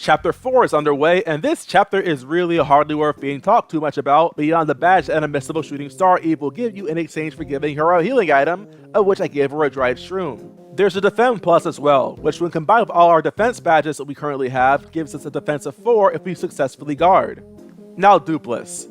Chapter 4 is underway, and this chapter is really hardly worth being talked too much about beyond the badge that an unmissable shooting star Eve will give you in exchange for giving her a healing item, of which I gave her a dried shroom. There's a defense plus as well, which when combined with all our defense badges that we currently have, gives us a defense of 4 if we successfully guard. Now Dupless.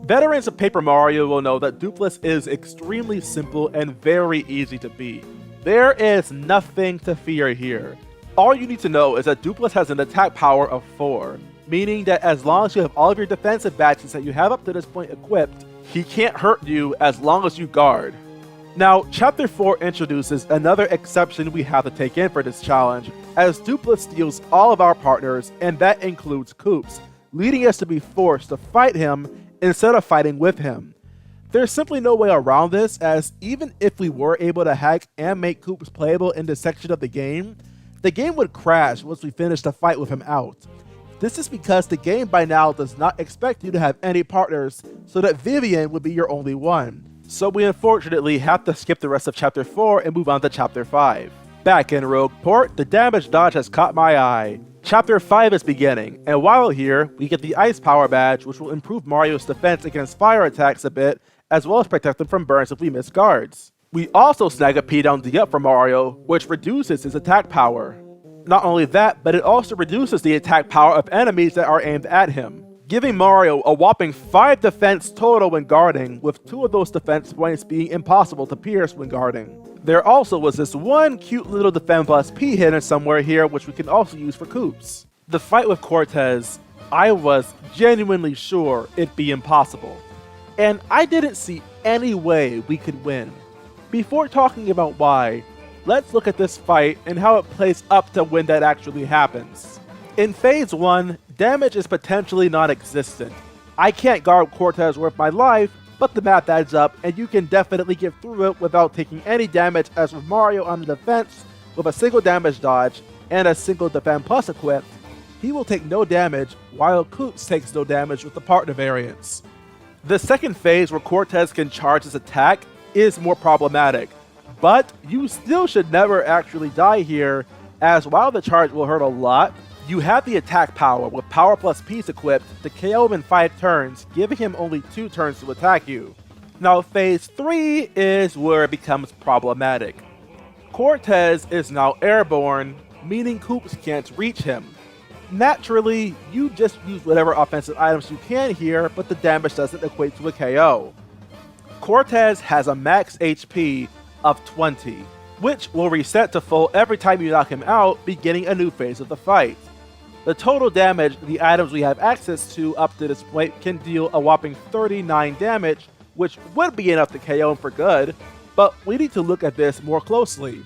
Veterans of Paper Mario will know that Dupless is extremely simple and very easy to beat. There is nothing to fear here. All you need to know is that Dupless has an attack power of 4, meaning that as long as you have all of your defensive badges that you have up to this point equipped, he can't hurt you as long as you guard. Now, Chapter 4 introduces another exception we have to take in for this challenge, as Dupless steals all of our partners, and that includes Koops, leading us to be forced to fight him instead of fighting with him. There's simply no way around this, as even if we were able to hack and make Koops playable in this section of the game would crash once we finish the fight with him out. This is because the game by now does not expect you to have any partners, so that Vivian would be your only one. So we unfortunately have to skip the rest of Chapter 4 and move on to Chapter 5. Back in Rogueport, the damage dodge has caught my eye. Chapter 5 is beginning, and while here, we get the Ice Power badge, which will improve Mario's defense against fire attacks a bit, as well as protect him from burns if we miss guards. We also snag a P down D up for Mario, which reduces his attack power. Not only that, but it also reduces the attack power of enemies that are aimed at him, giving Mario a whopping 5 defense total when guarding, with 2 of those defense points being impossible to pierce when guarding. There also was this one cute little defense plus P hidden somewhere here, which we can also use for Koops. The fight with Cortez, I was genuinely sure it'd be impossible, and I didn't see any way we could win. Before talking about why, let's look at this fight and how it plays up to when that actually happens. In Phase 1, damage is potentially non-existent. I can't guard Cortez worth my life, but the math adds up and you can definitely get through it without taking any damage, as with Mario on the defense with a single damage dodge and a single defense plus equipped, he will take no damage while Koops takes no damage with the partner variants. The second phase where Cortez can charge his attack is more problematic, but you still should never actually die here, as while the charge will hurt a lot, you have the attack power with Power plus Peace equipped to KO him in 5 turns, giving him only 2 turns to attack you. Now Phase 3 is where it becomes problematic. Cortez is now airborne, meaning Koops can't reach him. Naturally, you just use whatever offensive items you can here, but the damage doesn't equate to a KO. Cortez has a max HP of 20, which will reset to full every time you knock him out, beginning a new phase of the fight. The total damage the items we have access to up to this point can deal a whopping 39 damage, which would be enough to KO him for good, but we need to look at this more closely.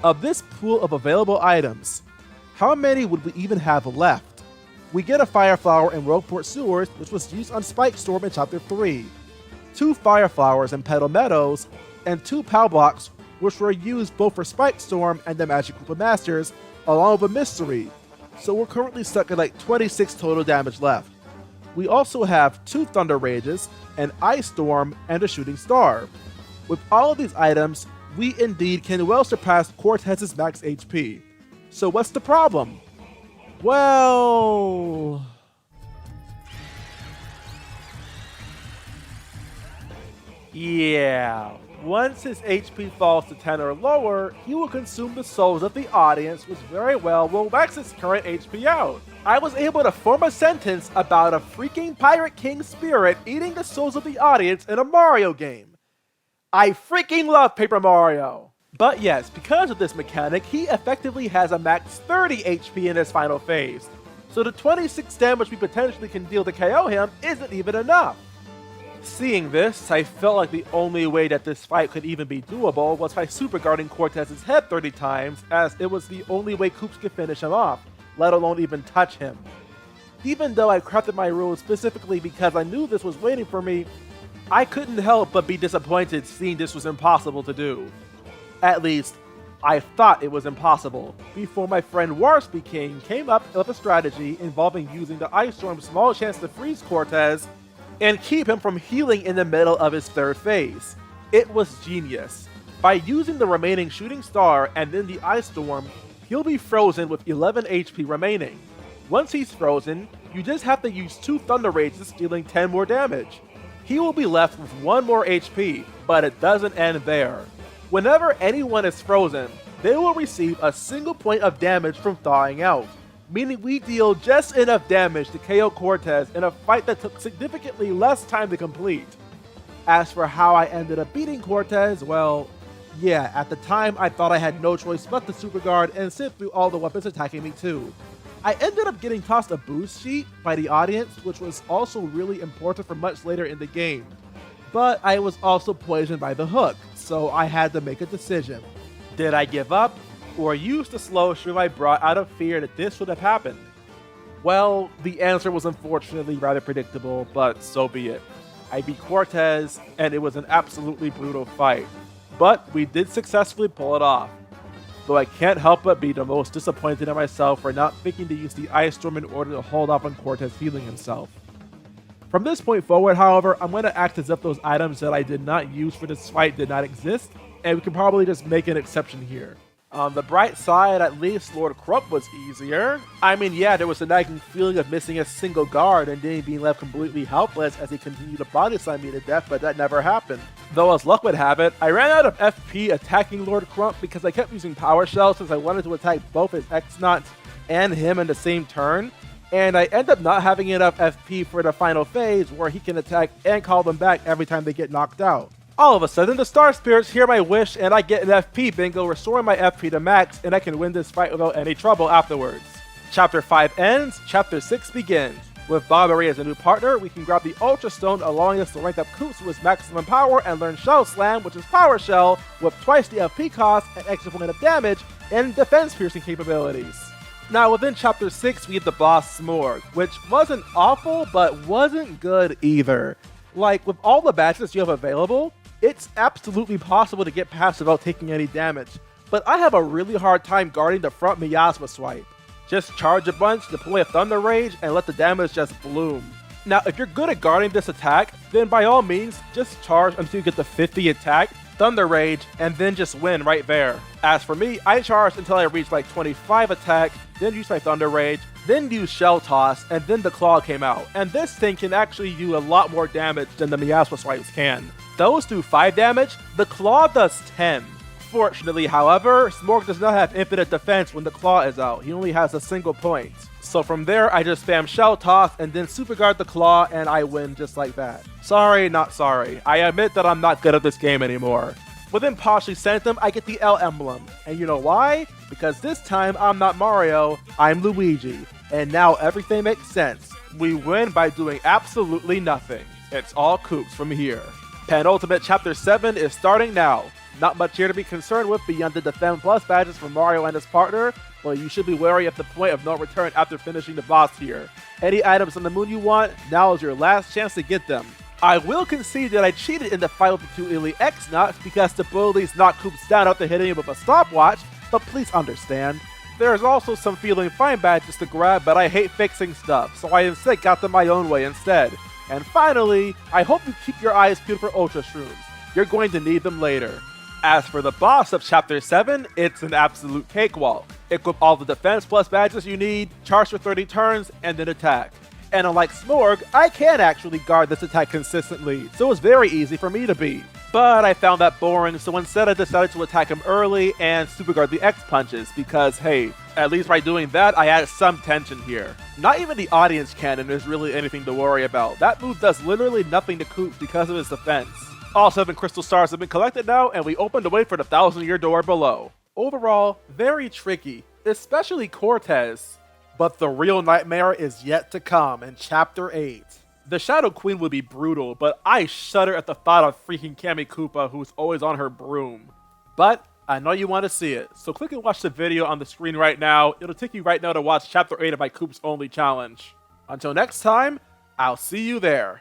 Of this pool of available items, how many would we even have left? We get a Fire Flower in Rogueport Sewers, which was used on Spike Storm in Chapter 3, 2 Fire Flowers in Petal Meadows, and 2 POW blocks, which were used both for Spike Storm and the Magic Koopa Masters, along with a Mystery, so we're currently stuck at like 26 total damage left. We also have 2 Thunder Rages, an Ice Storm, and a Shooting Star. With all of these items, we indeed can well surpass Cortez's max HP. So what's the problem? Well... yeah, once his HP falls to 10 or lower, he will consume the souls of the audience, which very well will max his current HP out. I was able to form a sentence about a freaking Pirate King spirit eating the souls of the audience in a Mario game. I freaking love Paper Mario! But yes, because of this mechanic, he effectively has a max 30 HP in his final phase, so the 26 damage we potentially can deal to KO him isn't even enough. Seeing this, I felt like the only way that this fight could even be doable was by super guarding Cortez's head 30 times, as it was the only way Koops could finish him off, let alone even touch him. Even though I crafted my rules specifically because I knew this was waiting for me, I couldn't help but be disappointed seeing this was impossible to do. At least, I thought it was impossible, before my friend Warspy King came up with a strategy involving using the Ice Storm's small chance to freeze Cortez and keep him from healing in the middle of his 3rd phase. It was genius. By using the remaining Shooting Star and then the Ice Storm, he'll be frozen with 11 HP remaining. Once he's frozen, you just have to use 2 Thunder Rages, dealing 10 more damage. He will be left with 1 more HP, but it doesn't end there. Whenever anyone is frozen, they will receive a single point of damage from thawing out, meaning we deal just enough damage to KO Cortez in a fight that took significantly less time to complete. As for how I ended up beating Cortez, well, yeah, at the time I thought I had no choice but to super guard and sit through all the weapons attacking me too. I ended up getting tossed a boost sheet by the audience, which was also really important for much later in the game. But I was also poisoned by the hook, so I had to make a decision. Did I give up, or use the slow shroom I brought out of fear that this would have happened? Well, the answer was unfortunately rather predictable, but so be it. I beat Cortez, and it was an absolutely brutal fight. But we did successfully pull it off. Though I can't help but be the most disappointed in myself for not thinking to use the Ice Storm in order to hold off on Cortez healing himself. From this point forward, however, I'm going to act as if those items that I did not use for this fight did not exist, and we can probably just make an exception here. On the bright side, at least Lord Koopa was easier. I mean, yeah, there was a nagging feeling of missing a single guard and then being left completely helpless as he continued to body slam me to death, but that never happened. Though as luck would have it, I ran out of FP attacking Lord Koopa because I kept using Power Shell since I wanted to attack both his X-Nuts and him in the same turn, and I end up not having enough FP for the final phase where he can attack and call them back every time they get knocked out. All of a sudden, the Star Spirits hear my wish and I get an FP bingo, restoring my FP to max, and I can win this fight without any trouble afterwards. Chapter 5 ends, Chapter 6 begins. With Bobbery as a new partner, we can grab the Ultra Stone, allowing us to rank up Koops to his maximum power and learn Shell Slam, which is Power Shell, with twice the FP cost, an extra point of damage, and defense piercing capabilities. Now within Chapter 6, we get the boss Smorg, which wasn't awful, but wasn't good either. Like, with all the badges you have available, it's absolutely possible to get past without taking any damage, but I have a really hard time guarding the front Miasma swipe. Just charge a bunch, deploy a Thunder Rage, and let the damage just bloom. Now, if you're good at guarding this attack, then by all means, just charge until you get the 50 attack, Thunder Rage, and then just win right there. As for me, I charged until I reached like 25 attack, then used my Thunder Rage, then used Shell Toss, and then the Claw came out. And this thing can actually do a lot more damage than the Miasma swipes can. Those do 5 damage, the Claw does 10. Fortunately, however, Smorg does not have infinite defense when the Claw is out, he only has a single point. So from there, I just spam Shell Toss and then super guard the Claw and I win just like that. Sorry, not sorry. I admit that I'm not good at this game anymore. Within Partially Sanctum, I get the L emblem. And you know why? Because this time, I'm not Mario, I'm Luigi. And now everything makes sense. We win by doing absolutely nothing. It's all Koops from here. Penultimate Chapter 7 is starting now. Not much here to be concerned with beyond the Defend Plus badges for Mario and his partner, but you should be wary at the point of no return after finishing the boss here. Any items on the moon you want, now is your last chance to get them. I will concede that I cheated in the fight with the 2 Elite X-Nuts because the abilities knock Koops down after hitting him with a stopwatch, but please understand. There is also some Feeling Fine badges to grab, but I hate fixing stuff, so I instead got them my own way instead. And finally, I hope you keep your eyes peeled for Ultra Shrooms. You're going to need them later. As for the boss of Chapter 7, it's an absolute cakewalk. Equip all the Defense Plus badges you need, charge for 30 turns, and then attack. And unlike Smorg, I can actually guard this attack consistently, so it's very easy for me to beat. But I found that boring, so instead I decided to attack him early and super guard the X punches, because hey, at least by doing that, I added some tension here. Not even the audience cannon is really anything to worry about. That move does literally nothing to Koops because of his defense. All 7 crystal stars have been collected now, and we open the way for the 1,000-year door below. Overall, very tricky, especially Cortez. But the real nightmare is yet to come in Chapter 8. The Shadow Queen would be brutal, but I shudder at the thought of freaking Kami Koopa who's always on her broom. But I know you want to see it, so click and watch the video on the screen right now. It'll take you right now to watch Chapter 8 of my Koops Only Challenge. Until next time, I'll see you there.